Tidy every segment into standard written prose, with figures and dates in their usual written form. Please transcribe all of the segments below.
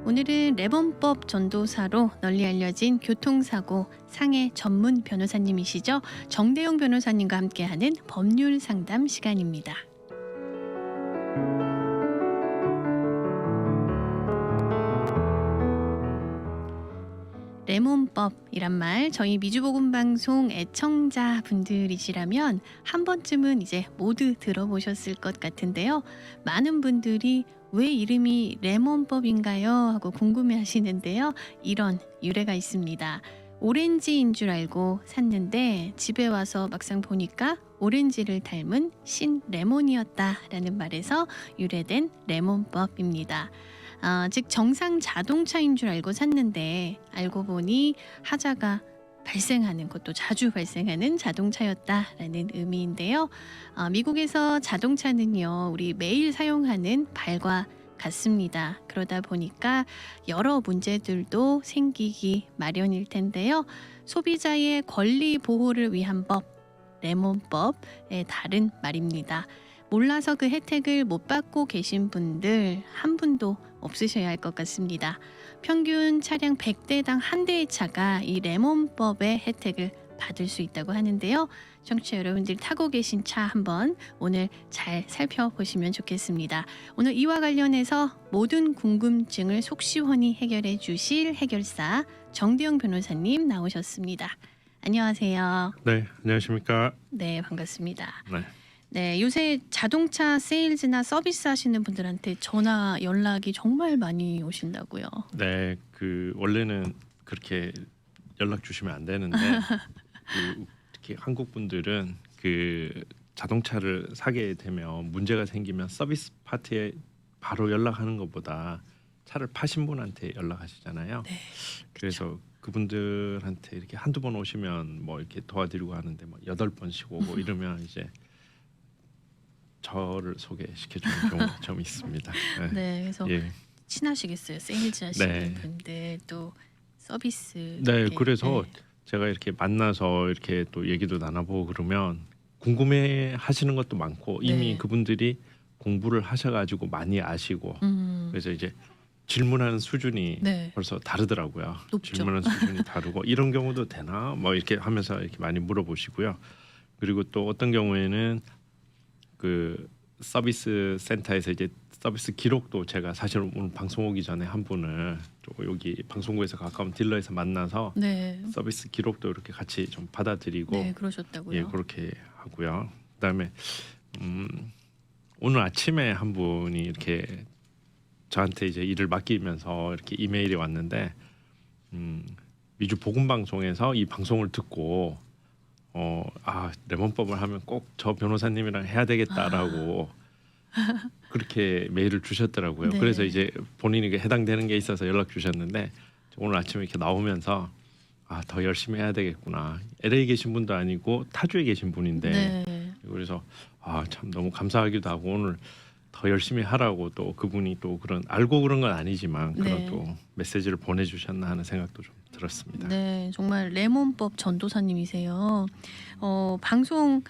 오늘은 레몬법 전도사로 널리 알려진 교통사고 상해 전문 변호사님이시죠. 정대용 변호사님과 함께하는 법률 상담 시간입니다. 레몬법이란 말, 저희 미주복음방송 애청자분들이시라면 한 번쯤은 이제 모두 들어보셨을 것 같은데요. 많은 분들이 왜 이름이 레몬법인가요? 하고 궁금해하시는데요. 이런 유래가 있습니다. 오렌지인 줄 알고 샀는데 집에 와서 막상 보니까 오렌지를 닮은 신 레몬이었다라는 말에서 유래된 레몬법입니다. 즉 정상 자동차인 줄 알고 샀는데 알고 보니 하자가 발생하는, 것도 자주 발생하는 자동차였다라는 의미인데요. 미국에서 자동차는요, 우리 매일 사용하는 발과 같습니다. 그러다 보니까 여러 문제들도 생기기 마련일 텐데요. 소비자의 권리 보호를 위한 법, 레몬법의 다른 말입니다. 몰라서 그 혜택을 못 받고 계신 분들 한 분도 없으셔야 할 것 같습니다. 평균 차량 100대당 한 대의 차가 이 레몬법의 혜택을 받을 수 있다고 하는데요. 청취자 여러분들 타고 계신 차 한번 오늘 잘 살펴보시면 좋겠습니다. 오늘 이와 관련해서 모든 궁금증을 속 시원히 해결해 주실 해결사 정대용 변호사님 나오셨습니다. 안녕하세요. 네, 안녕하십니까. 네, 반갑습니다. 네. 네, 요새 자동차 세일즈나 서비스 하시는 분들한테 전화 연락이 정말 많이 오신다고요. 네, 원래는 그렇게 연락 주시면 안 되는데 특히 한국 분들은 자동차를 사게 되면 문제가 생기면 서비스 파트에 바로 연락하는 것보다 차를 파신 분한테 연락하시잖아요. 네, 그래서 그분들한테 이렇게 한두 번 오시면 뭐 이렇게 도와드리고 하는데 뭐 8번씩 오고 이러면 이제 저를 소개시켜주는 경우가 좀 있습니다. 네, 네, 그래서 예. 친하시겠어요. 세일즈 하시는 네. 분들 또 서비스. 네, 이렇게, 그래서 네. 제가 이렇게 만나서 이렇게 또 얘기도 나눠보고 그러면 궁금해 하시는 것도 많고 이미 네. 그분들이 공부를 하셔가지고 많이 아시고 그래서 이제 질문하는 수준이 네. 벌써 다르더라고요. 높죠. 질문하는 수준이 다르고 이런 경우도 되나? 뭐 이렇게 하면서 이렇게 많이 물어보시고요. 그리고 또 어떤 경우에는 서비스 센터에서 이제 서비스 기록도 제가 사실 오늘 방송 오기 전에 한 분을 여기 방송국에서 가까운 딜러에서 만나서 네. 서비스 기록도 이렇게 같이 좀 받아들이고 네, 그러셨다고요. 예, 그렇게 하고요. 그다음에 오늘 아침에 한 분이 이렇게 저한테 이제 일을 맡기면서 이렇게 이메일이 왔는데 미주 복음 방송에서 이 방송을 듣고 레몬법을 하면 꼭 저 변호사님이랑 해야 되겠다라고 그렇게 메일을 주셨더라고요. 네. 그래서 이제 본인이 해당되는 게 있어서 연락 주셨는데 오늘 아침에 이렇게 나오면서 더 열심히 해야 되겠구나. LA 계신 분도 아니고 타주에 계신 분인데 네. 그래서 참 너무 감사하기도 하고 오늘 더 열심히 하라고 또 그분이 또 그런 알고 그런 건 아니지만 그런 네. 또 메시지를 보내주셨나 하는 생각도 좀 들었습니다. 네, 정말 레몬법 전도사님이세요. 방송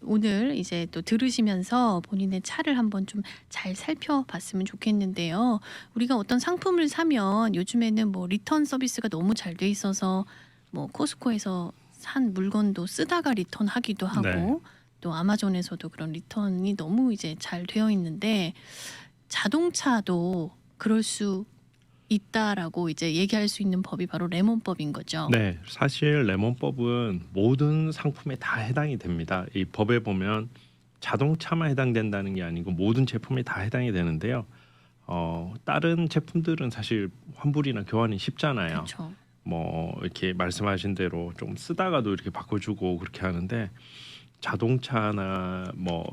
오늘 이제 또 들으시면서 본인의 차를 한번 좀 잘 살펴봤으면 좋겠는데요. 우리가 어떤 상품을 사면 요즘에는 뭐 리턴 서비스가 너무 잘 돼 있어서 뭐 코스코에서 산 물건도 쓰다가 리턴하기도 하고 네. 또 아마존에서도 그런 리턴이 너무 이제 잘 되어 있는데 자동차도 그럴 수 있다라고 이제 얘기할 수 있는 법이 바로 레몬법인 거죠. 네, 사실 레몬법은 모든 상품에 다 해당이 됩니다. 이 법에 보면 자동차만 해당된다는 게 아니고 모든 제품에 다 해당이 되는데요. 다른 제품들은 사실 환불이나 교환이 쉽잖아요. 그렇죠. 뭐 이렇게 말씀하신 대로 좀 쓰다가도 이렇게 바꿔주고 그렇게 하는데 자동차나 뭐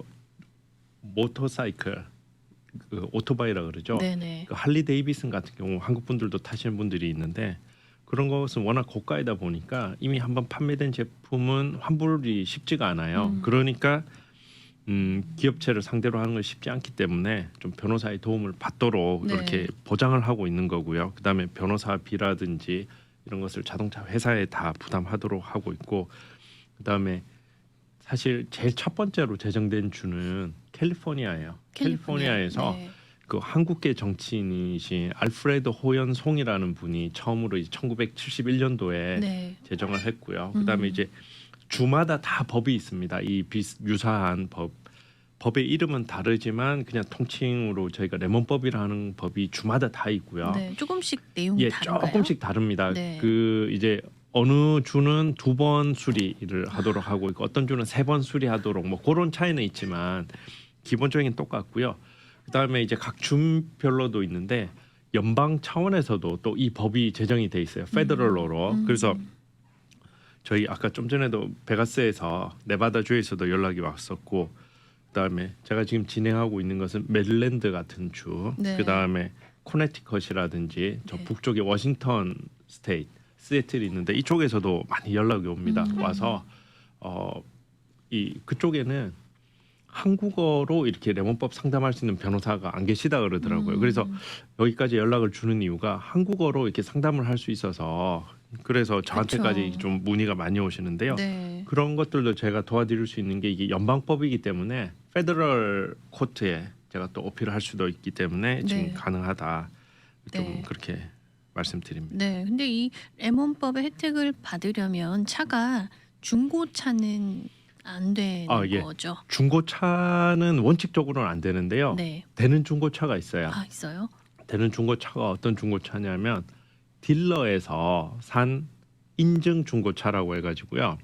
모터사이클 오토바이라 그러죠. 네네. 할리 데이비슨 같은 경우 한국 분들도 타시는 분들이 있는데 그런 것은 워낙 고가이다 보니까 이미 한번 판매된 제품은 환불이 쉽지가 않아요. 그러니까 기업체를 상대로 하는 건 쉽지 않기 때문에 좀 변호사의 도움을 받도록 네. 이렇게 보장을 하고 있는 거고요. 그다음에 변호사비라든지 이런 것을 자동차 회사에 다 부담하도록 하고 있고 그다음에 사실 제일 첫 번째로 제정된 주는 캘리포니아예요. 캘리포니아에서 네. 그 한국계 정치인이신 알프레드 호연송이라는 분이 처음으로 1971년도에 네. 제정을 했고요. 그다음에 이제 주마다 다 법이 있습니다. 이 유사한 법의 이름은 다르지만 그냥 통칭으로 저희가 레몬법이라는 법이 주마다 다 있고요. 네. 조금씩 내용이 예, 다른가요? 조금씩 다릅니다. 네. 그 이제 어느 주는 2번 수리를 하도록 하고 있고 어떤 주는 3번 수리하도록 뭐 그런 차이는 있지만 기본적인 똑같고요. 그다음에 이제 각 주별로도 있는데 연방 차원에서도 또 이 법이 제정이 돼 있어요. 페더럴로로. 그래서 저희 아까 좀 전에도 베가스에서 네바다 주에서도 연락이 왔었고 그다음에 제가 지금 진행하고 있는 것은 메릴랜드 같은 주, 네. 그다음에 코네티컷이라든지 저 네. 북쪽에 워싱턴 스테이트, 시애틀이 있는데 이쪽에서도 많이 연락이 옵니다. 와서 이 그쪽에는 한국어로 이렇게 레몬법 상담할 수 있는 변호사가 안 계시다 그러더라고요. 그래서 여기까지 연락을 주는 이유가 한국어로 이렇게 상담을 할 수 있어서 그래서 저한테까지 그쵸. 좀 문의가 많이 오시는데요. 네. 그런 것들도 제가 도와드릴 수 있는 게 이게 연방법이기 때문에 페더럴 코트에 제가 또 어필을 할 수도 있기 때문에 지금 네. 가능하다. 좀 네. 그렇게 말씀드립니다. 네. 근데 이 레몬법의 혜택을 받으려면 차가 중고차는 안 되는 예. 거죠. 중고차는 원칙적으로는 안 되는데요. 네. 되는 중고차가 있어요. 아, 있어요? 되는 중고차가 어떤 중고차냐면 딜러에서 산 인증 중고차라고 해가지고요.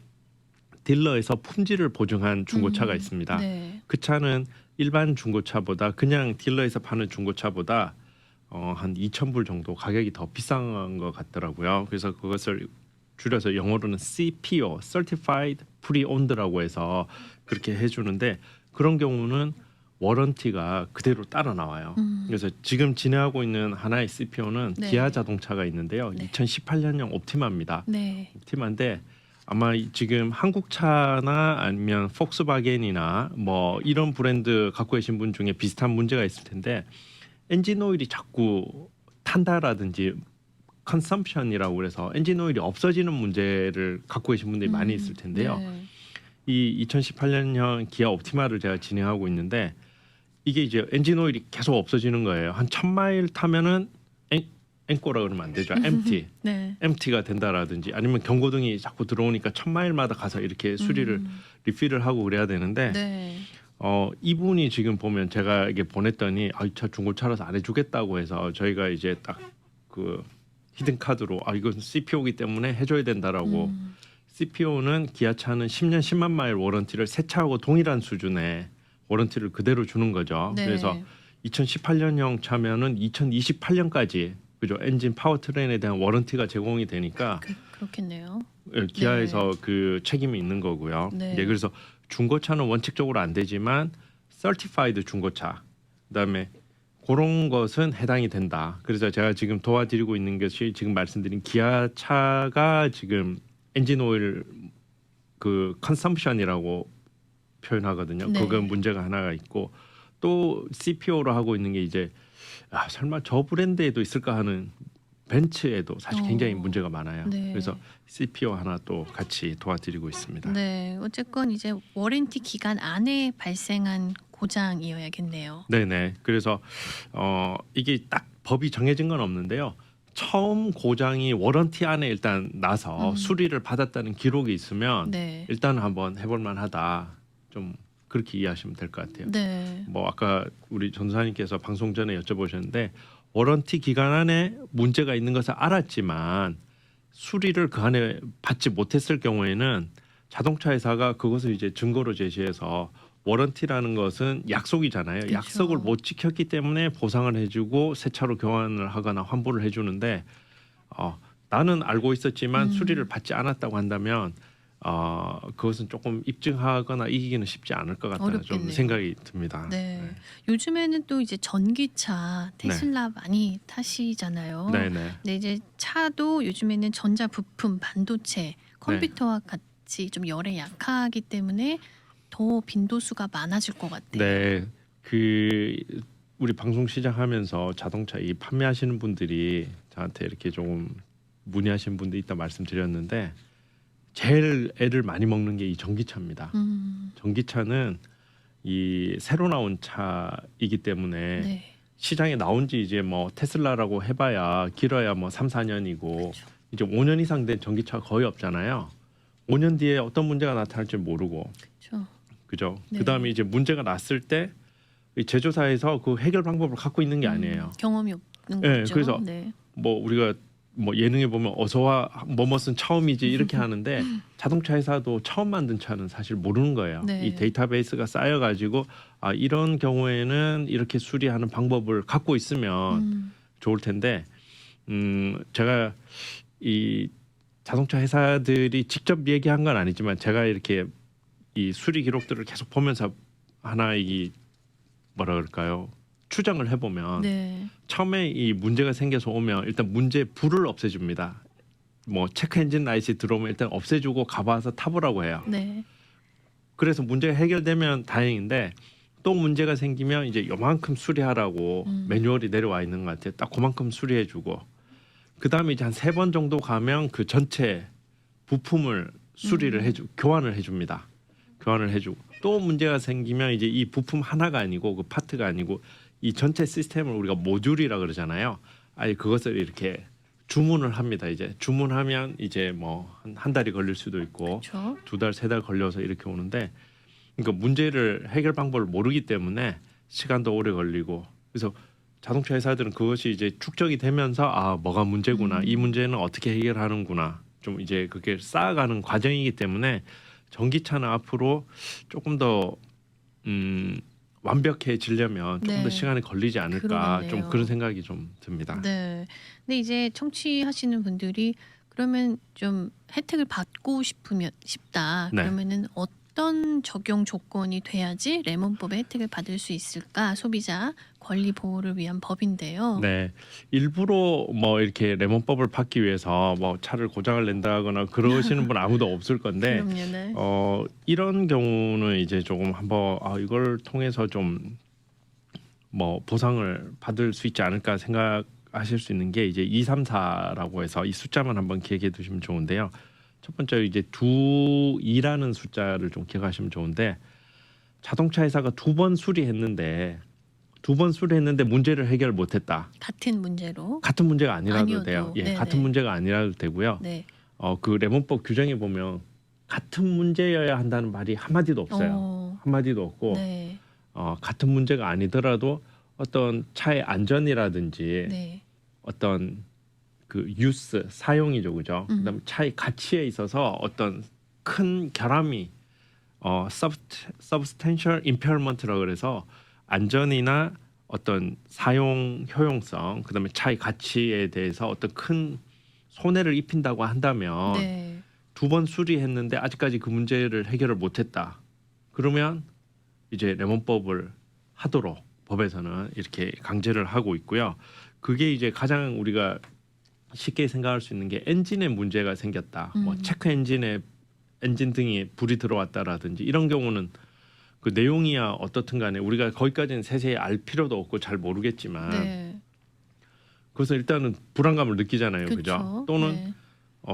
딜러에서 품질을 보증한 중고차가 있습니다. 네. 그 차는 일반 중고차보다 그냥 딜러에서 파는 중고차보다 한 2,000불 정도 가격이 더 비싼 것 같더라고요. 그래서 그것을 줄여서 영어로는 CPO, Certified Pre-Owned라고 해서 그렇게 해주는데 그런 경우는 워런티가 그대로 따라 나와요. 그래서 지금 진행하고 있는 하나의 CPO는 네. 기아 자동차가 있는데요. 네. 2018년형 옵티마입니다. 네. 옵티마인데 아마 지금 한국차나 아니면 폭스바겐이나 뭐 이런 브랜드 갖고 계신 분 중에 비슷한 문제가 있을 텐데 엔진 오일이 자꾸 탄다라든지 컨섬션이라고 그래서 엔진 오일이 없어지는 문제를 갖고 계신 분들이 많이 있을 텐데요. 네. 이 2018년형 기아 옵티마를 제가 진행하고 있는데 이게 이제 엔진 오일이 계속 없어지는 거예요. 한 1,000마일 타면은 앵꼬라 그러면 안 되죠. empty. 네. empty가 된다라든지 아니면 경고등이 자꾸 들어오니까 1,000마일마다 가서 이렇게 수리를 리필을 하고 그래야 되는데 네. 이분이 지금 보면 제가 이게 보냈더니 이 차 중고차라서 안 해주겠다고 해서 저희가 이제 딱 그 히든 카드로 이건 CPO이기 때문에 해줘야 된다라고 CPO는 기아차는 10년 10만 마일 워런티를 새 차하고 동일한 수준의 워런티를 그대로 주는 거죠. 네. 그래서 2018년형 차면은 2028년까지 그죠 엔진 파워트레인에 대한 워런티가 제공이 되니까 그렇겠네요. 기아에서 그 책임이 있는 거고요. 네. 예, 그래서 중고차는 원칙적으로 안 되지만 서티파이드 중고차 그다음에 그런 것은 해당이 된다. 그래서 제가 지금 도와드리고 있는 것이 지금 말씀드린 기아차가 지금 엔진 오일 그 컨섬션이라고 표현하거든요. 네. 그건 문제가 하나가 있고 또 CPO로 하고 있는 게 이제 설마 저 브랜드에도 있을까 하는 벤츠에도 사실 굉장히 문제가 많아요. 네. 그래서 CPO 하나 또 같이 도와드리고 있습니다. 네. 어쨌건 이제 워런티 기간 안에 발생한 고장이어야겠네요. 네네. 그래서 이게 딱 법이 정해진 건 없는데요. 처음 고장이 워런티 안에 일단 나서 수리를 받았다는 기록이 있으면 네. 일단 한번 해볼 만하다. 좀 그렇게 이해하시면 될 것 같아요. 네. 뭐 아까 우리 전사님께서 방송 전에 여쭤보셨는데 워런티 기간 안에 문제가 있는 것을 알았지만 수리를 그 안에 받지 못했을 경우에는 자동차 회사가 그것을 이제 증거로 제시해서 워런티라는 것은 약속이잖아요. 그쵸. 약속을 못 지켰기 때문에 보상을 해주고 새 차로 교환을 하거나 환불을 해주는데 나는 알고 있었지만 수리를 받지 않았다고 한다면 그것은 조금 입증하거나 이기기는 쉽지 않을 것 같다는 좀 어렵겠네요. 생각이 듭니다. 네. 요즘에는 또 이제 전기차 테슬라 많이 타시잖아요. 네네. 근데 이제 차도 요즘에는 전자 부품, 반도체, 컴퓨터와 같이 좀 열에 약하기 때문에 더 빈도수가 많아질 것 같아요. 네, 그 우리 방송 시작하면서 자동차 이 판매하시는 분들이 저한테 이렇게 조금 문의하시는 분들이 있다 말씀드렸는데 제일 애를 많이 먹는 게 이 전기차입니다. 전기차는 이 새로 나온 차이기 때문에 네. 시장에 나온 지 이제 뭐 테슬라라고 해봐야 길어야 뭐 3, 4년이고 그렇죠. 이제 5년 이상 된 전기차가 거의 없잖아요. 5년 뒤에 어떤 문제가 나타날지 모르고 그렇죠. 그죠. 네. 그다음에 이제 문제가 났을 때 이 제조사에서 그 해결 방법을 갖고 있는 게 아니에요. 경험이 없는 네, 거죠. 그래서 네. 뭐 우리가 뭐 예능에 보면 어서와 뭐뭇은 처음이지 이렇게 하는데 자동차 회사도 처음 만든 차는 사실 모르는 거예요. 네. 이 데이터베이스가 쌓여가지고 아 이런 경우에는 이렇게 수리하는 방법을 갖고 있으면 좋을 텐데 제가 이 자동차 회사들이 직접 얘기한 건 아니지만 제가 이렇게 이 수리 기록들을 계속 보면서 하나 이 뭐라 그럴까요? 추정을 해보면 네. 처음에 이 문제가 생겨서 오면 일단 문제 불을 없애줍니다. 뭐 체크 엔진 라이트 들어오면 일단 없애주고 가봐서 타보라고 해요. 네. 그래서 문제가 해결되면 다행인데 또 문제가 생기면 이제 요만큼 수리하라고 매뉴얼이 내려와 있는 것 같아요. 딱 그만큼 수리해주고 그 다음에 이제 한 3번 정도 가면 그 전체 부품을 수리를 교환을 해줍니다. 교환을 해주고 또 문제가 생기면 이제 이 부품 하나가 아니고 그 파트가 아니고 이 전체 시스템을 우리가 모듈이라 그러잖아요. 아예 그것을 이렇게 주문을 합니다. 이제 주문하면 이제 뭐 한 달이 걸릴 수도 있고 그렇죠. 2달, 3달 걸려서 이렇게 오는데 그러니까 문제를 해결 방법을 모르기 때문에 시간도 오래 걸리고 그래서 자동차 회사들은 그것이 이제 축적이 되면서 아 뭐가 문제구나 이 문제는 어떻게 해결하는구나 좀 이제 그게 쌓아가는 과정이기 때문에 전기차는 앞으로 조금 더 완벽해지려면 조금 네. 더 시간이 걸리지 않을까 그러겠네요. 좀 그런 생각이 좀 듭니다. 네. 근데 이제 청취하시는 분들이 그러면 좀 혜택을 받고 싶다. 네. 그러면은 어떤 적용 조건이 돼야지 레몬법의 혜택을 받을 수 있을까? 소비자 권리 보호를 위한 법인데요. 네, 일부러 뭐 이렇게 레몬법을 받기 위해서 뭐 차를 고장을 낸다거나 그러시는 분 아무도 없을 건데 그럼요. 네. 이런 경우는 이제 조금 한번 이걸 통해서 좀 뭐 보상을 받을 수 있지 않을까 생각하실 수 있는 게 이제 234라고 해서 이 숫자만 한번 기억해 두시면 좋은데요. 첫 번째 이제 2라는 숫자를 좀 기억하시면 좋은데 자동차 회사가 2번 수리했는데 문제를 해결 못했다. 같은 문제로. 같은 문제가 아니라도 아니어도, 돼요. 예, 네네. 같은 문제가 아니라도 되고요. 네. 그 레몬법 규정에 보면 같은 문제여야 한다는 말이 한마디도 없어요. 한마디도 없고 네. 같은 문제가 아니더라도 어떤 차의 안전이라든지 네. 어떤 그 유스 사용이죠, 그죠? 그다음에 차의 가치에 있어서 어떤 큰 결함이 substantial impairment라고 그래서 안전이나 어떤 사용 효용성, 그다음에 차의 가치에 대해서 어떤 큰 손해를 입힌다고 한다면 네. 2번 수리했는데 아직까지 그 문제를 해결을 못했다. 그러면 이제 레몬법을 하도록 법에서는 이렇게 강제를 하고 있고요. 그게 이제 가장 우리가 쉽게 생각할 수 있는 게 엔진에 문제가 생겼다. 뭐 체크 엔진 등이 불이 들어왔다라든지 이런 경우는 그 내용이야 어떻든 간에 우리가 거기까지는 세세히 알 필요도 없고 잘 모르겠지만 네. 그래서 일단은 불안감을 느끼잖아요. 그죠? 그렇죠. 또는 네.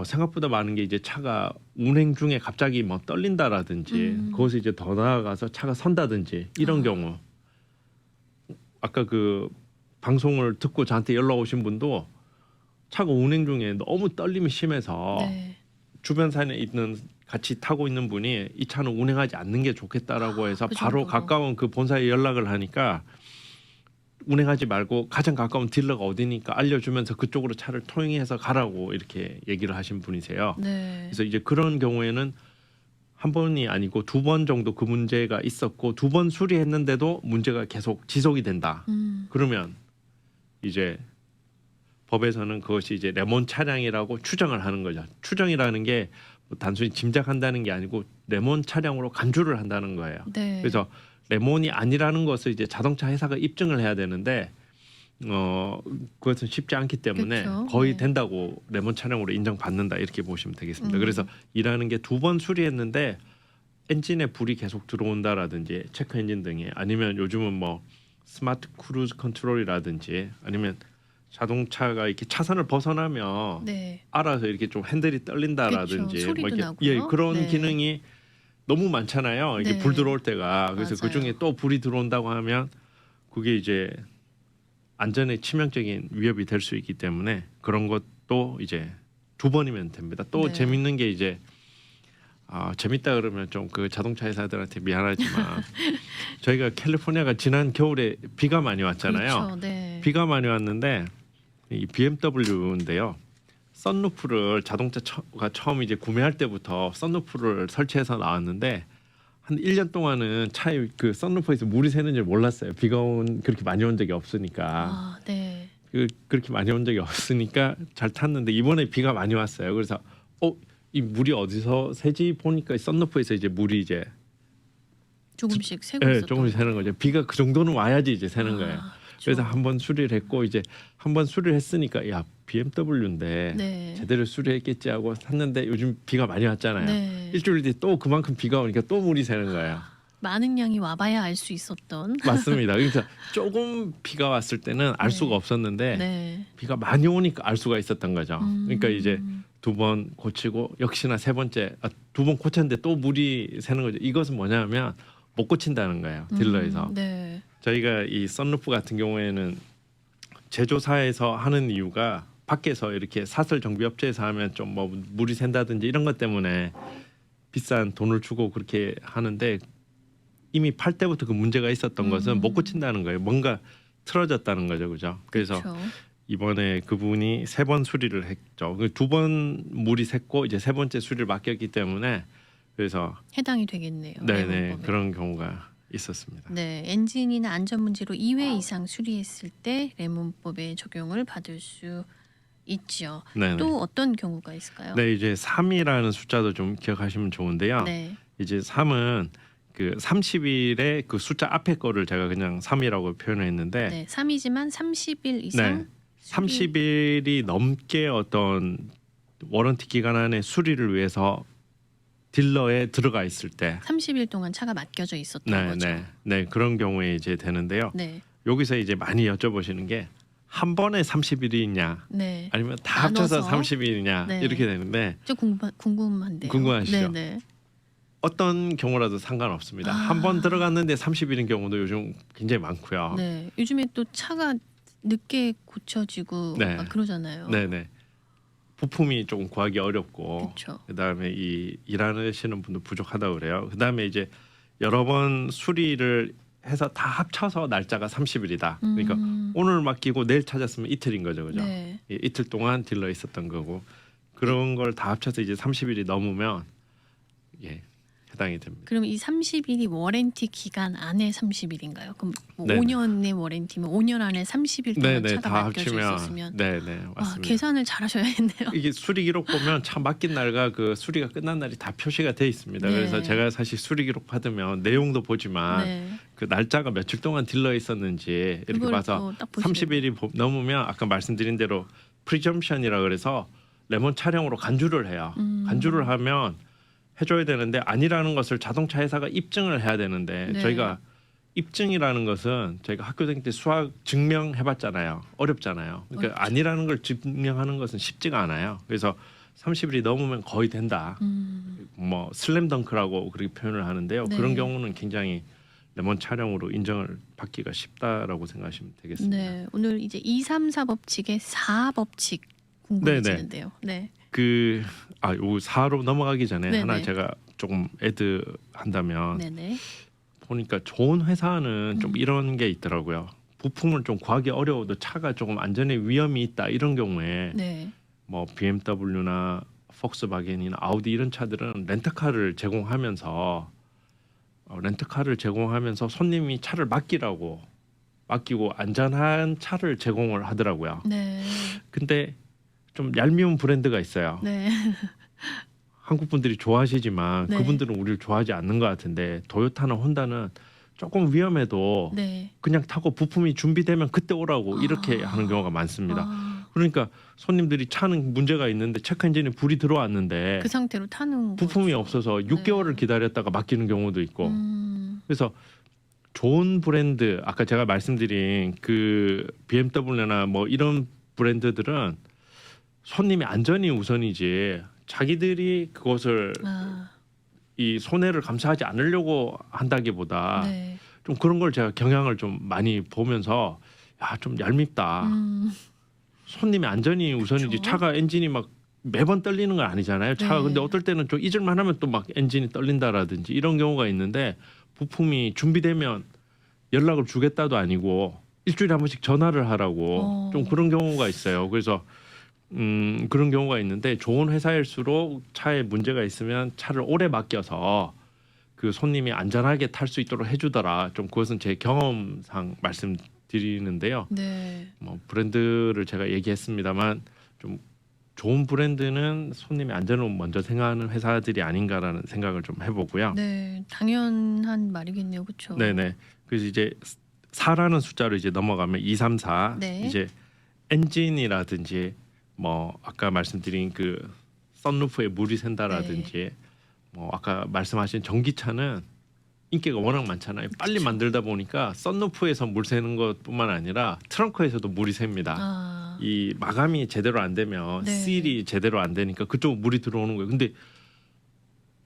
생각보다 많은 게 이제 차가 운행 중에 갑자기 뭐 떨린다라든지 그것을 이제 더 나아가서 차가 선다든지 이런 경우 아까 그 방송을 듣고 저한테 연락 오신 분도 차가 운행 중에 너무 떨림이 심해서 네. 주변 산에 있는 같이 타고 있는 분이 이 차는 운행하지 않는 게 좋겠다라고 해서 그 바로 정도로. 가까운 그 본사에 연락을 하니까 운행하지 말고 가장 가까운 딜러가 어디니까 알려주면서 그쪽으로 차를 토행해서 가라고 이렇게 얘기를 하신 분이세요. 네. 그래서 이제 그런 경우에는 한 번이 아니고 2번 정도 그 문제가 있었고 2번 수리했는데도 문제가 계속 지속이 된다. 그러면 이제 법에서는 그것이 이제 레몬 차량이라고 추정을 하는 거죠. 추정이라는 게 뭐 단순히 짐작한다는 게 아니고 레몬 차량으로 간주를 한다는 거예요. 네. 그래서 레몬이 아니라는 것을 이제 자동차 회사가 입증을 해야 되는데 그것은 쉽지 않기 때문에 그렇죠. 거의 네. 된다고 레몬 차량으로 인정받는다 이렇게 보시면 되겠습니다. 그래서 일하는 게 2번 수리했는데 엔진에 불이 계속 들어온다라든지 체크 엔진 등이 아니면 요즘은 뭐 스마트 크루즈 컨트롤이라든지 아니면 자동차가 이렇게 차선을 벗어나면 네. 알아서 이렇게 좀 핸들이 떨린다라든지 그쵸. 소리도 이렇게 나고요. 그런 네. 기능이 너무 많잖아요. 이게 네. 불 들어올 때가 그래서 그 맞아요. 중에 또 불이 들어온다고 하면 그게 이제 안전에 치명적인 위협이 될 수 있기 때문에 그런 것도 이제 2번이면 됩니다. 또 네. 재밌는 게 이제 재밌다 그러면 좀 그 자동차 회사들한테 미안하지만 저희가 캘리포니아가 지난 겨울에 비가 많이 왔잖아요. 그렇죠. 네. 비가 많이 왔는데 이 BMW인데요. 썬루프를 자동차가 처음 이제 구매할 때부터 썬루프를 설치해서 나왔는데 한 1년 동안은 차에 그 썬루프에서 물이 새는 줄 몰랐어요. 비가 그렇게 많이 온 적이 없으니까. 네. 그렇게 많이 온 적이 없으니까 잘 탔는데 이번에 비가 많이 왔어요. 그래서 이 물이 어디서 새지 보니까 썬루프에서 이제 물이 이제 조금씩 새고 네, 있었던 조금씩 새는 거죠. 비가 그 정도는 와야지 이제 새는 거예요. 그렇죠. 그래서 한번 수리를 했고 이제 한번 수리를 했으니까 야 BMW인데 네. 제대로 수리했겠지 하고 샀는데 요즘 비가 많이 왔잖아요. 네. 일주일 뒤에 또 그만큼 비가 오니까 또 물이 새는 거예요. 많은 양이 와봐야 알 수 있었던. 맞습니다. 그래서 조금 비가 왔을 때는 알 네. 수가 없었는데 네. 비가 많이 오니까 알 수가 있었던 거죠. 그러니까 이제 2번 고치고 역시나 3번째 2번 고쳤는데 또 물이 새는 거죠. 이것은 뭐냐면 못 고친다는 거예요. 딜러에서. 네. 저희가 이 썬루프 같은 경우에는 제조사에서 하는 이유가 밖에서 이렇게 사설 정비 업체에서 하면 좀 뭐 물이 샌다든지 이런 것 때문에 비싼 돈을 주고 그렇게 하는데 이미 팔 때부터 그 문제가 있었던 것은 못 고친다는 거예요. 뭔가 틀어졌다는 거죠, 그죠? 그래서 그렇죠. 이번에 그분이 3번 수리를 했죠. 2번 물이 샜고 이제 3번째 수리를 맡겼기 때문에 그래서 해당이 되겠네요. 네네 레몬법에. 그런 경우가 있었습니다. 네, 엔진이나 안전 문제로 2회 이상 수리했을 때 레몬법의 적용을 받을 수 있죠. 네네. 또 어떤 경우가 있을까요? 네, 이제 3이라는 숫자도 좀 기억하시면 좋은데요. 네. 이제 3은 그 30일의 그 숫자 앞에 거를 제가 그냥 3이라고 표현을 했는데 네, 3이지만 30일 이상 네. 수리- 30일이 넘게 어떤 워런티 기간 안에 수리를 위해서 딜러에 들어가 있을 때 30일 동안 차가 맡겨져 있었던 네, 거죠. 네, 네 그런 경우에 이제 되는데요. 네. 여기서 이제 많이 여쭤보시는 게 한 번에 30일이냐 네. 아니면 다 합쳐서 나눠서? 30일이냐 네. 이렇게 되는데 좀 궁금한데요. 궁금하시죠? 네, 네. 어떤 경우라도 상관없습니다. 아. 한 번 들어갔는데 30일인 경우도 요즘 굉장히 많고요. 네. 요즘에 또 차가 늦게 고쳐지고 네. 막 그러잖아요. 네네. 부품이 조금 구하기 어렵고 그렇죠. 그다음에 이 일하시는 분도 부족하다고 그래요. 그다음에 이제 여러 번 수리를 해서 다 합쳐서 날짜가 30일이다. 그러니까 오늘 맡기고 내일 찾았으면 이틀인 거죠, 그죠? 네. 이틀 동안 딜러 있었던 거고 그런 걸 다 합쳐서 이제 30일이 넘으면 해당이 됩니다. 그럼 이 30일이 워렌티 기간 안에 30일인가요? 그럼 뭐 네네. 5년의 워렌티면 5년 안에 30일 동안 네네 차가 다 맡겨져 합치면 있었으면 네네 와, 맞습니다. 계산을 잘 하셔야겠네요. 이게 수리 기록 보면 차 맡긴 날과 그 수리가 끝난 날이 다 표시가 돼 있습니다. 네. 그래서 제가 사실 수리 기록 받으면 내용도 보지만 네. 그 날짜가 며칠 동안 딜러에 있었는지 이렇게 그걸 봐서 또딱 보시면 30일이 넘으면 아까 말씀드린 대로 프리점션이라 그래서 레몬 차량으로 간주를 해요. 간주를 하면 해줘야 되는데 아니라는 것을 자동차 회사가 입증을 해야 되는데 네. 저희가 입증이라는 것은 저희가 학교 다닐 때 수학 증명해봤잖아요. 어렵잖아요. 그러니까 어렵죠. 아니라는 걸 증명하는 것은 쉽지가 않아요. 그래서 30일이 넘으면 거의 된다. 뭐 슬램덩크라고 그렇게 표현을 하는데요. 네. 그런 경우는 굉장히 레몬 차량으로 인정을 받기가 쉽다라고 생각하시면 되겠습니다. 네. 오늘 이제 2, 3, 4법칙의 4법칙 궁금해지는데요. 네. 요 4로 넘어가기 전에 네네. 하나 제가 조금 애드 한다면 네, 네. 보니까 좋은 회사는 좀 이런 게 있더라고요. 부품을 좀 구하기 어려워도 차가 조금 안전에 위험이 있다 이런 경우에 네. 뭐 BMW나 폭스바겐이나 아우디 이런 차들은 렌터카를 제공하면서 손님이 차를 맡기고 안전한 차를 제공을 하더라고요. 네. 근데 좀 얄미운 브랜드가 있어요. 네. 한국 분들이 좋아하시지만 네. 그분들은 우리를 좋아하지 않는 것 같은데 토요타나 혼다는 조금 위험해도 네. 그냥 타고 부품이 준비되면 그때 오라고 이렇게 하는 경우가 많습니다. 그러니까 손님들이 차는 문제가 있는데 체크 엔진에 불이 들어왔는데 그 상태로 타는 부품이 거죠. 없어서 6개월을 기다렸다가 맡기는 경우도 있고 그래서 좋은 브랜드 아까 제가 말씀드린 그 BMW나 뭐 이런 브랜드들은 손님의 안전이 우선이지 자기들이 그것을 이 손해를 감수하지 않으려고 한다기보다 네. 좀 그런 걸 제가 경향을 좀 많이 보면서 야, 좀 얄밉다. 손님의 안전이 우선이지. 그쵸. 차가 엔진이 막 매번 떨리는 건 아니잖아요. 차가 네. 근데 어떨 때는 좀 잊을만 하면 또 막 엔진이 떨린다라든지 이런 경우가 있는데 부품이 준비되면 연락을 주겠다도 아니고 일주일에 한 번씩 전화를 하라고 좀 그런 경우가 있어요. 그래서 그런 경우가 있는데 좋은 회사일수록 차에 문제가 있으면 차를 오래 맡겨서 그 손님이 안전하게 탈 수 있도록 해주더라. 좀 그것은 제 경험상 말씀드리는데요. 네. 뭐 브랜드를 제가 얘기했습니다만 좀 좋은 브랜드는 손님의 안전을 먼저 생각하는 회사들이 아닌가라는 생각을 좀 해보고요. 네, 당연한 말이겠네요, 그렇죠? 네네. 그래서 이제 4라는 숫자로 이제 넘어가면 2, 3, 4 네. 이제 엔진이라든지 뭐 아까 말씀드린 그 썬루프에 물이 샌다라든지 네. 뭐 아까 말씀하신 전기차는 인기가 워낙 많잖아요. 빨리 그쵸. 만들다 보니까 썬루프에서 물 새는 것뿐만 아니라 트렁크에서도 물이 셉니다. 아, 이 마감이 제대로 안 되면 네. 실이 제대로 안 되니까 그쪽 물이 들어오는 거예요. 근데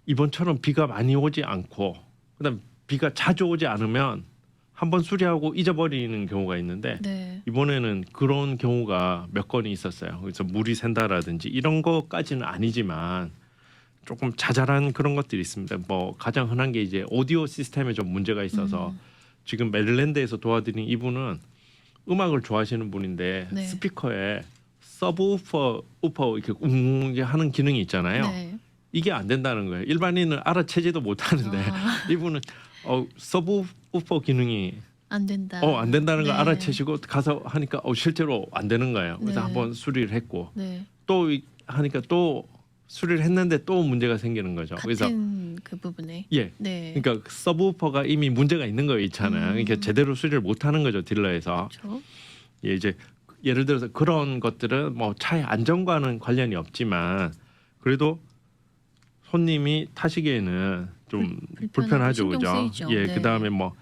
이번처럼 비가 많이 오지 않고 그다음 비가 자주 오지 않으면 한번 수리하고 잊어버리는 경우가 있는데 네. 이번에는 그런 경우가 몇 건이 있었어요. 그래서 물이 샌다라든지 이런 것까지는 아니지만 조금 자잘한 그런 것들이 있습니다. 뭐 가장 흔한 게 이제 오디오 시스템에 좀 문제가 있어서 지금 메릴랜드에서 도와드린 이분은 음악을 좋아하시는 분인데 네. 스피커에 서브우퍼 이렇게 웅 하는 기능이 있잖아요. 네. 이게 안 된다는 거예요. 일반인은 알아채지도 못하는데 아, 이분은 서브우퍼 기능이 안 된다. 안 된다는 걸 네. 알아채시고 가서 하니까 실제로 안 되는 거예요. 그래서 네. 한번 수리를 했고 네. 또 하니까 또 수리를 했는데 또 문제가 생기는 거죠. 그래서 같은 그 부분에. 예. 네. 그러니까 서브우퍼가 이미 문제가 있는 거 있잖아요. 그러니까 제대로 수리를 못 하는 거죠, 딜러에서. 그렇죠. 예, 이제 예를 들어서 그런 것들은 뭐 차의 안전과는 관련이 없지만 그래도 손님이 타시기에는 좀 불편하죠, 신경 그죠? 쓰이죠. 예, 네. 그다음에 뭐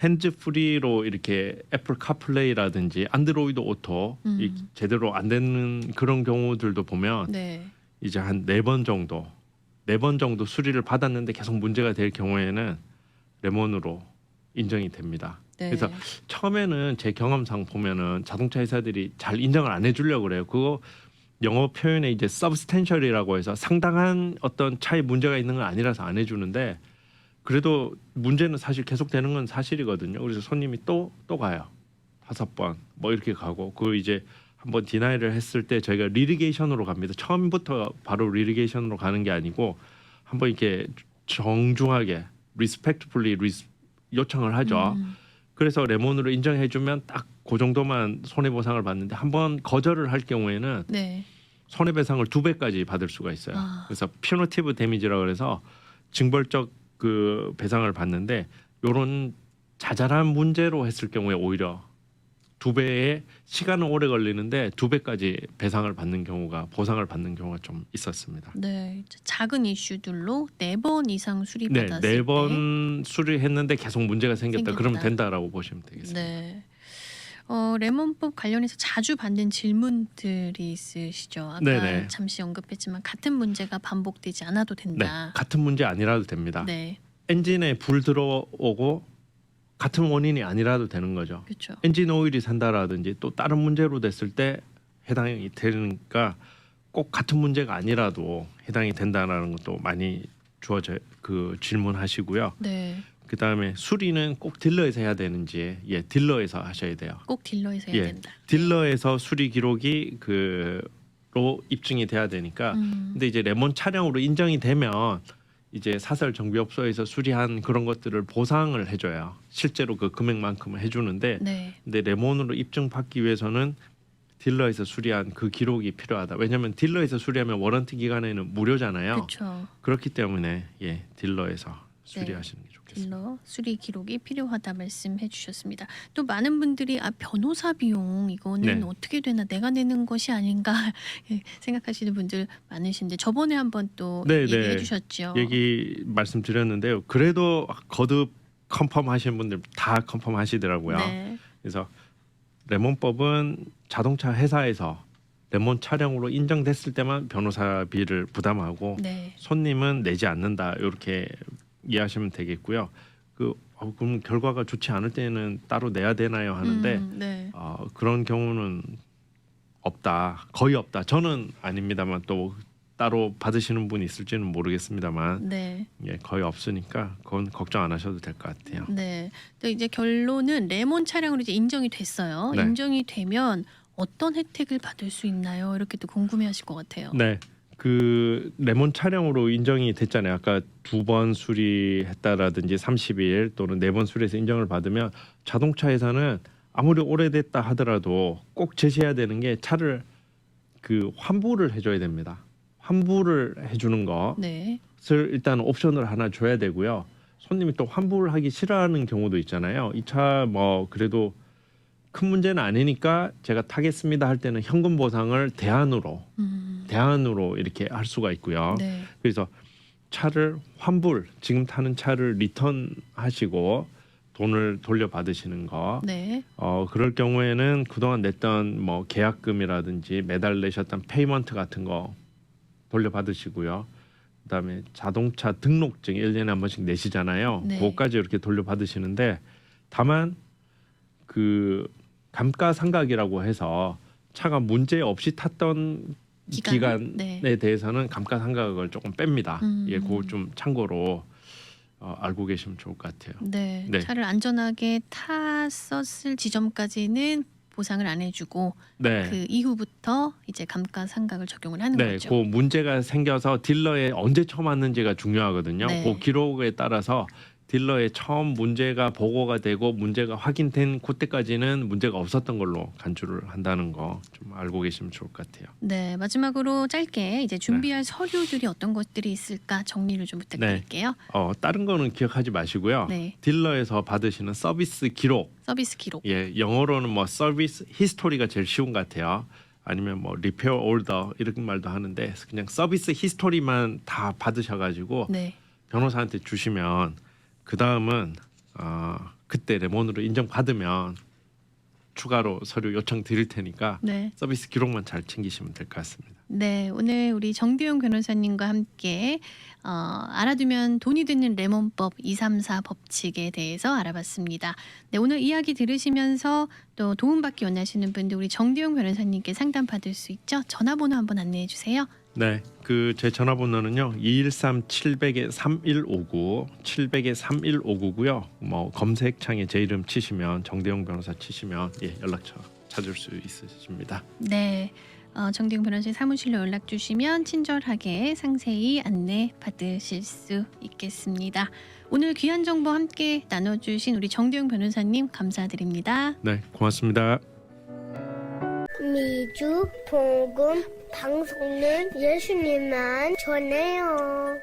핸즈 프리로 이렇게 애플 카플레이라든지 안드로이드 오토 제대로 안 되는 그런 경우들도 보면 네. 이제 한 4번 정도 수리를 받았는데 계속 문제가 될 경우에는 레몬으로 인정이 됩니다. 네. 그래서 처음에는 제 경험상 보면은 자동차 회사들이 잘 인정을 안 해주려고 그래요. 그거 영어 표현에 이제 substantial이라고 해서 상당한 어떤 차에 문제가 있는 건 아니라서 안 해주는데 그래도 문제는 사실 계속되는 건 사실이거든요. 그래서 손님이 또 가요. 5번 뭐 이렇게 가고 그 이제 한번 디나이를 했을 때 저희가 리리게이션으로 갑니다. 처음부터 바로 리리게이션으로 가는 게 아니고 한번 이렇게 정중하게 리스펙트풀리 요청을 하죠. 그래서 레몬으로 인정해주면 딱 그 정도만 손해보상을 받는데 한번 거절을 할 경우에는 네. 손해배상을 2배까지 받을 수가 있어요. 아. 그래서 퓨너티브 데미지라고 그래서 징벌적 그 배상을 받는데 요런 자잘한 문제로 했을 경우에 오히려 2배의 시간은 오래 걸리는데 2배까지 배상을 받는 경우가 보상을 받는 경우가 좀 있었습니다. 네. 작은 이슈들로 4번 이상 네, 수리받았을 때 4번 수리했는데 계속 문제가 생겼다. 그러면 생겼다. 된다라고 보시면 되겠습니다. 네. 레몬법 관련해서 자주 받는 질문들이 있으시죠. 아까 네네. 잠시 언급했지만 같은 문제가 반복되지 않아도 네, 된다. 같은 문제 아니라도 됩니다. 네. 엔진에 불 들어오고 같은 원인이 아니라도 되는 거죠. 그렇죠. 엔진 오일이 샌다라든지 또 다른 문제로 됐을 때 해당이 되니까 꼭 같은 문제가 아니라도 해당이 된다라는 것도 많이 주어져 그 질문하시고요. 네. 그다음에 수리는 꼭 딜러에서 해야 되는지 딜러에서 하셔야 돼요. 꼭 딜러에서 해야 예, 된다. 딜러에서 수리 기록이 그로 입증이 돼야 되니까. 근데 이제 레몬 차량으로 인정이 되면 이제 사설 정비업소에서 수리한 그런 것들을 보상을 해줘요. 실제로 그 금액만큼을 해주는데, 네. 근데 레몬으로 입증받기 위해서는 딜러에서 수리한 그 기록이 필요하다. 왜냐하면 딜러에서 수리하면 워런티 기간에는 무료잖아요. 그렇죠. 그렇기 때문에 딜러에서 수리하시는 게 좋겠습니다. 딜러 수리 기록이 필요하다 말씀해 주셨습니다. 또 많은 분들이 변호사 비용 이거는 네. 어떻게 되나 내가 내는 것이 아닌가 생각하시는 분들 많으신데 저번에 한번 또 네, 얘기해 네. 주셨죠. 얘기 말씀드렸는데요. 그래도 거듭 컨펌하시는 분들 다 컨펌하시더라고요. 네. 그래서 레몬법은 자동차 회사에서 레몬 차량으로 인정됐을 때만 변호사비를 부담하고 네. 손님은 내지 않는다. 이렇게 이해하시면 되겠고요. 그 그럼 결과가 좋지 않을 때는 따로 내야 되나요 하는데 네. 그런 경우는 없다, 거의 없다. 저는 아닙니다만 또 따로 받으시는 분이 있을지는 모르겠습니다만 네. 예, 거의 없으니까 그건 걱정 안 하셔도 될 것 같아요. 네. 또 이제 결론은 레몬 차량으로 이제 인정이 됐어요. 네. 인정이 되면 어떤 혜택을 받을 수 있나요? 이렇게 또 궁금해하실 것 같아요. 네, 그 레몬 차량으로 인정이 됐잖아요. 아까 2번 수리했다라든지 30일 또는 4번 수리해서 인정을 받으면 자동차 아무리 오래됐다 하더라도 꼭 제시해야 되는 게 차를 그 환불을 해줘야 됩니다. 환불을 해주는 네. 것을 일단 옵션을 하나 줘야 되고요. 손님이 또 환불하기 싫어하는 경우도 있잖아요. 이 차 뭐 그래도 큰 문제는 아니니까 제가 타겠습니다 할 때는 현금 보상을 대안으로 이렇게 할 수가 있고요. 네. 그래서 차를 환불, 지금 타는 차를 리턴하시고 돈을 돌려받으시는 거. 네. 그럴 경우에는 그동안 냈던 뭐 계약금이라든지 매달 내셨던 페이먼트 같은 거 돌려받으시고요. 그다음에 자동차 등록증 1년에 한 번씩 내시잖아요. 네. 그거까지 이렇게 돌려받으시는데 다만 그 감가상각이라고 해서 차가 문제 없이 탔던 기간에 네. 대해서는 감가상각을 조금 뺍니다. 예, 그거 좀 참고로 알고 계시면 좋을 것 같아요. 네. 네. 차를 안전하게 탔었을 지점까지는 보상을 안 해주고 네. 그 이후부터 이제 감가상각을 적용을 하는 네, 거죠. 그 문제가 생겨서 딜러에 언제 처음 왔는지가 중요하거든요. 네. 그 기록에 따라서 딜러에 처음 문제가 보고가 되고 문제가 확인된 그때까지는 문제가 없었던 걸로 간주를 한다는 거 좀 알고 계시면 좋을 것 같아요. 네. 마지막으로 짧게 이제 준비할 서류들이 어떤 것들이 있을까 정리를 좀 부탁드릴게요. 다른 거는 기억하지 마시고요. 네. 딜러에서 받으시는 서비스 기록, 서비스 기록. 예, 영어로는 뭐 서비스 히스토리가 제일 쉬운 것 같아요. 아니면 뭐 리페어 올더 이런 말도 하는데 그냥 서비스 히스토리만 다 받으셔가지고 네. 변호사한테 주시면 그 다음은 그때 레몬으로 인정받으면 추가로 서류 요청 드릴 테니까 네. 서비스 기록만 잘 챙기시면 될 것 같습니다. 네, 오늘 우리 정두영 변호사님과 함께 알아두면 돈이 드는 레몬법 234 법칙에 대해서 알아봤습니다. 네, 오늘 이야기 들으시면서 또 도움받기 원하시는 분들 우리 정두영 변호사님께 상담 받을 수 있죠? 전화번호 한번 안내해 주세요. 네, 그 제 전화번호는요 213-700-3159 700-3159고요. 뭐 검색창에 제 이름 치시면 정대영 변호사 치시면 예, 연락처 찾을 수 있으십니다. 네, 정대영 변호사 사무실로 연락 주시면 친절하게 상세히 안내 받으실 수 있겠습니다. 오늘 귀한 정보 함께 나눠주신 우리 정대영 변호사님 감사드립니다. 네, 고맙습니다. 미주 복음 방송은 예수님만 전해요.